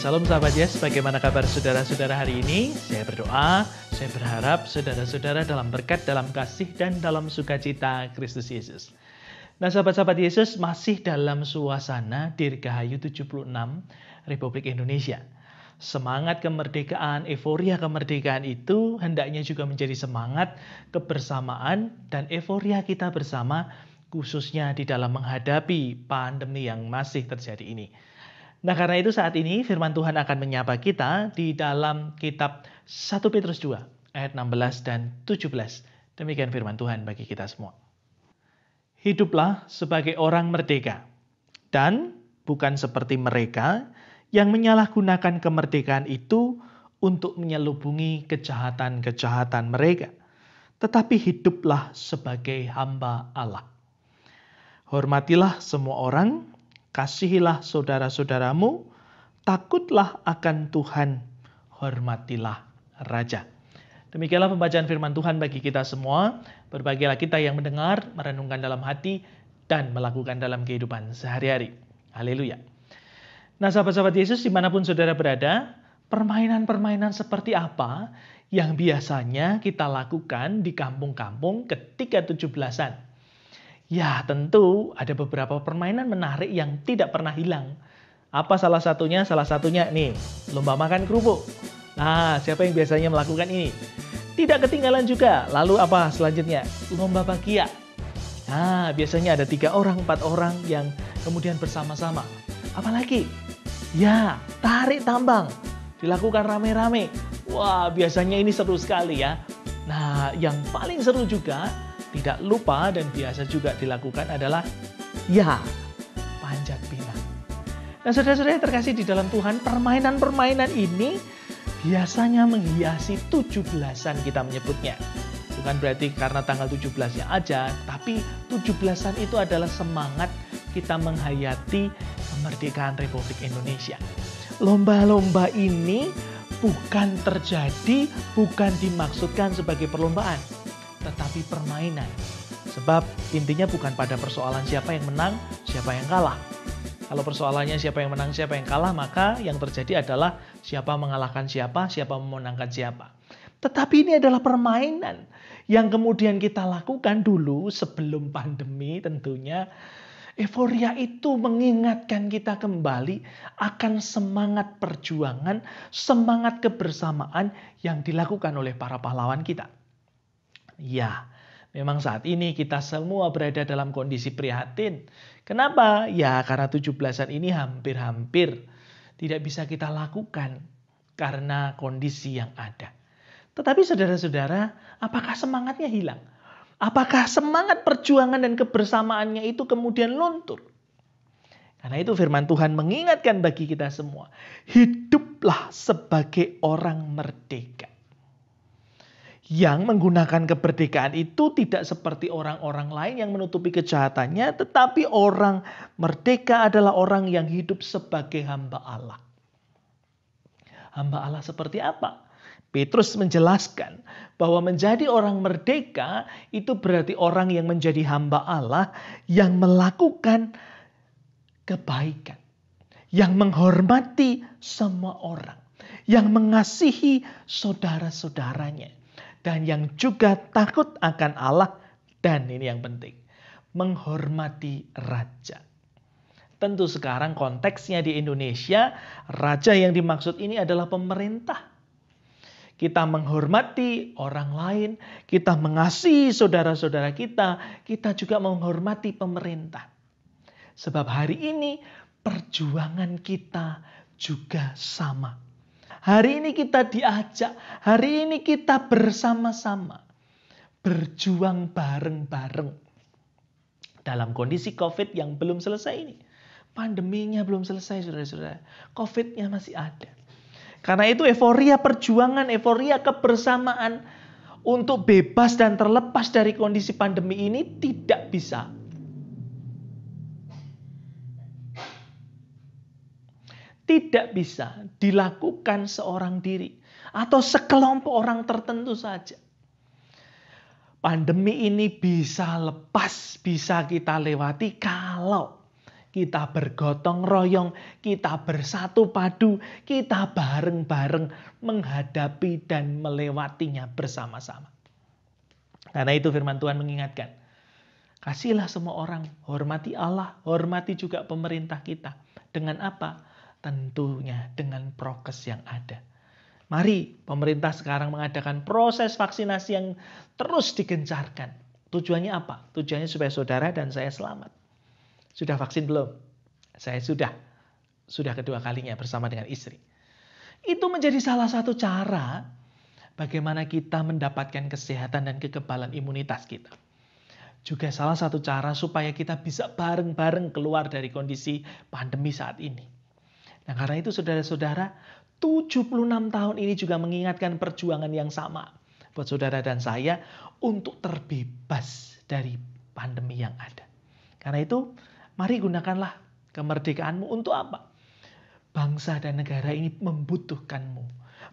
Salam sahabat Yes, bagaimana kabar saudara-saudara hari ini? Saya berdoa, saya berharap saudara-saudara dalam berkat, dalam kasih, dan dalam sukacita Kristus Yesus. Nah sahabat-sahabat Yesus masih dalam suasana Dirgahayu 76 Republik Indonesia. Semangat kemerdekaan, euforia kemerdekaan itu hendaknya juga menjadi semangat kebersamaan dan euforia kita bersama, khususnya di dalam menghadapi pandemi yang masih terjadi ini. Nah karena itu saat ini firman Tuhan akan menyapa kita di dalam kitab 1 Petrus 2 ayat 16 dan 17. Demikian firman Tuhan bagi kita semua. Hiduplah sebagai orang merdeka dan bukan seperti mereka yang menyalahgunakan kemerdekaan itu untuk menyelubungi kejahatan-kejahatan mereka. Tetapi hiduplah sebagai hamba Allah. Hormatilah semua orang, kasihilah saudara-saudaramu, takutlah akan Tuhan, hormatilah Raja. Demikianlah pembacaan firman Tuhan bagi kita semua. Berbahagialah kita yang mendengar, merenungkan dalam hati, dan melakukan dalam kehidupan sehari-hari. Haleluya. Nah sahabat-sahabat Yesus dimanapun saudara berada, permainan-permainan seperti apa yang biasanya kita lakukan di kampung-kampung ketika 17-an? Ya tentu ada beberapa permainan menarik yang tidak pernah hilang. Apa salah satunya? Salah satunya nih, lomba makan kerupuk. Nah, siapa yang biasanya melakukan ini? Tidak ketinggalan juga. Lalu apa selanjutnya? Lomba bakia. Nah, biasanya ada 3 orang, 4 orang yang kemudian bersama-sama. Apalagi? Ya, tarik tambang. Dilakukan rame-rame. Wah, biasanya ini seru sekali ya. Nah, yang paling seru juga, tidak lupa dan biasa juga dilakukan adalah ya, panjat pinang. Nah saudara-saudara yang terkasih di dalam Tuhan, permainan-permainan ini biasanya menghiasi 17-an kita menyebutnya. Bukan berarti karena tanggal 17-nya aja, tapi 17-an itu adalah semangat kita menghayati kemerdekaan Republik Indonesia. Lomba-lomba ini bukan terjadi, bukan dimaksudkan sebagai perlombaan, tetapi permainan. Sebab intinya bukan pada persoalan siapa yang menang, siapa yang kalah. Kalau persoalannya siapa yang menang, siapa yang kalah, maka yang terjadi adalah siapa mengalahkan siapa, siapa memenangkan siapa. Tetapi ini adalah permainan yang kemudian kita lakukan dulu sebelum pandemi tentunya. Euforia itu mengingatkan kita kembali akan semangat perjuangan, semangat kebersamaan yang dilakukan oleh para pahlawan kita. Ya, memang saat ini kita semua berada dalam kondisi prihatin. Kenapa? Ya, karena 17-an ini hampir-hampir tidak bisa kita lakukan karena kondisi yang ada. Tetapi saudara-saudara, apakah semangatnya hilang? Apakah semangat perjuangan dan kebersamaannya itu kemudian luntur? Karena itu firman Tuhan mengingatkan bagi kita semua, hiduplah sebagai orang merdeka. Yang menggunakan kemerdekaan itu tidak seperti orang-orang lain yang menutupi kejahatannya, tetapi orang merdeka adalah orang yang hidup sebagai hamba Allah. Hamba Allah seperti apa? Petrus menjelaskan bahwa menjadi orang merdeka itu berarti orang yang menjadi hamba Allah yang melakukan kebaikan, yang menghormati semua orang, yang mengasihi saudara-saudaranya. Dan yang juga takut akan Allah. Dan ini yang penting, menghormati raja. Tentu sekarang konteksnya di Indonesia, raja yang dimaksud ini adalah pemerintah. Kita menghormati orang lain, kita mengasihi saudara-saudara kita juga menghormati pemerintah. Sebab hari ini perjuangan kita juga sama. Hari ini kita diajak, hari ini kita bersama-sama berjuang bareng-bareng dalam kondisi COVID yang belum selesai ini. Pandeminya belum selesai, saudara-saudara. COVID-nya masih ada. Karena itu euforia perjuangan, euforia kebersamaan untuk bebas dan terlepas dari kondisi pandemi ini tidak bisa dilakukan seorang diri atau sekelompok orang tertentu saja. Pandemi ini bisa lepas, bisa kita lewati kalau kita bergotong royong, kita bersatu padu, kita bareng-bareng menghadapi dan melewatinya bersama-sama. Karena itu firman Tuhan mengingatkan, kasihlah semua orang, hormati Allah, hormati juga pemerintah kita. Dengan apa? Tentunya dengan prokes yang ada. Mari pemerintah sekarang mengadakan proses vaksinasi yang terus digencarkan. Tujuannya apa? Tujuannya supaya saudara dan saya selamat. Sudah vaksin belum? Saya sudah kedua kalinya bersama dengan istri. Itu menjadi salah satu cara bagaimana kita mendapatkan kesehatan dan kekebalan imunitas kita. Juga salah satu cara supaya kita bisa bareng-bareng keluar dari kondisi pandemi saat ini. Nah, karena itu saudara-saudara, 76 tahun ini juga mengingatkan perjuangan yang sama buat saudara dan saya untuk terbebas dari pandemi yang ada. Karena itu, mari gunakanlah kemerdekaanmu untuk apa? Bangsa dan negara ini membutuhkanmu,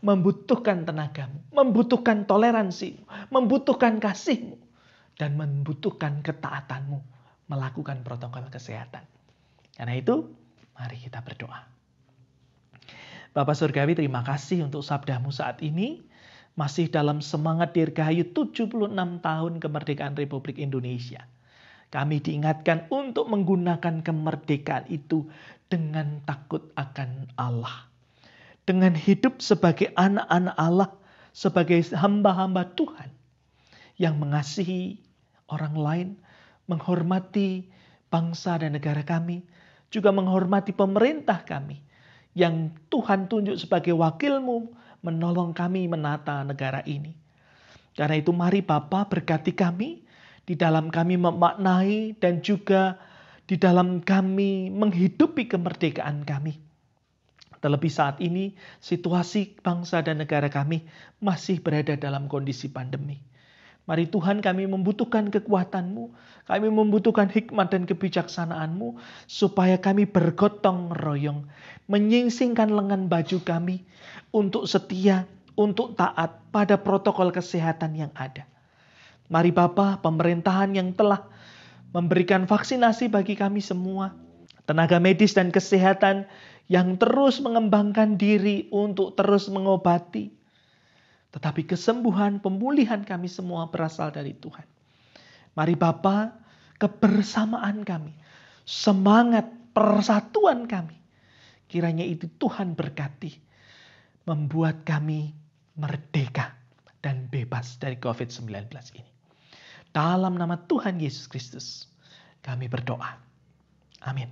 membutuhkan tenagamu, membutuhkan toleransimu, membutuhkan kasihmu, dan membutuhkan ketaatanmu melakukan protokol kesehatan. Karena itu, mari kita berdoa. Bapa Surgawi, terima kasih untuk sabdamu saat ini. Masih dalam semangat Dirgahayu 76 tahun kemerdekaan Republik Indonesia. Kami diingatkan untuk menggunakan kemerdekaan itu dengan takut akan Allah. Dengan hidup sebagai anak-anak Allah, sebagai hamba-hamba Tuhan. Yang mengasihi orang lain, menghormati bangsa dan negara kami, juga menghormati pemerintah kami. Yang Tuhan tunjuk sebagai wakilmu, menolong kami menata negara ini. Karena itu mari Bapa berkati kami, di dalam kami memaknai dan juga di dalam kami menghidupi kemerdekaan kami. Terlebih saat ini situasi bangsa dan negara kami masih berada dalam kondisi pandemi. Mari Tuhan, kami membutuhkan kekuatan-Mu, kami membutuhkan hikmat dan kebijaksanaan-Mu, supaya kami bergotong royong, menyingsingkan lengan baju kami, untuk setia, untuk taat pada protokol kesehatan yang ada. Mari Bapa, pemerintahan yang telah memberikan vaksinasi bagi kami semua, tenaga medis dan kesehatan yang terus mengembangkan diri untuk terus mengobati, tetapi kesembuhan, pemulihan kami semua berasal dari Tuhan. Mari Bapa, kebersamaan kami, semangat persatuan kami, kiranya itu Tuhan berkati, membuat kami merdeka dan bebas dari COVID-19 ini. Dalam nama Tuhan Yesus Kristus, kami berdoa. Amin.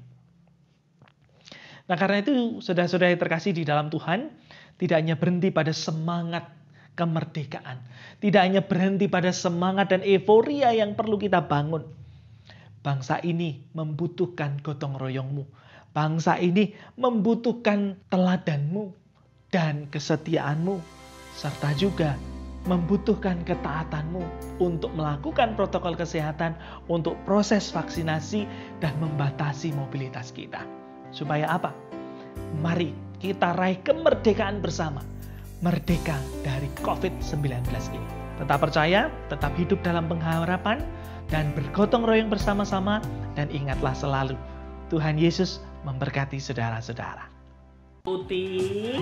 Nah, karena itu saudara-saudara yang terkasih di dalam Tuhan, tidak hanya berhenti pada semangat kemerdekaan. Tidak hanya berhenti pada semangat dan euforia yang perlu kita bangun. Bangsa ini membutuhkan gotong royongmu. Bangsa ini membutuhkan teladanmu dan kesetiaanmu. Serta juga membutuhkan ketaatanmu untuk melakukan protokol kesehatan, untuk proses vaksinasi dan membatasi mobilitas kita. Supaya apa? Mari kita raih kemerdekaan bersama. Merdeka dari COVID-19 ini. Tetap percaya, tetap hidup dalam pengharapan, dan bergotong royong bersama-sama. Dan ingatlah selalu, Tuhan Yesus memberkati saudara-saudara. Putih.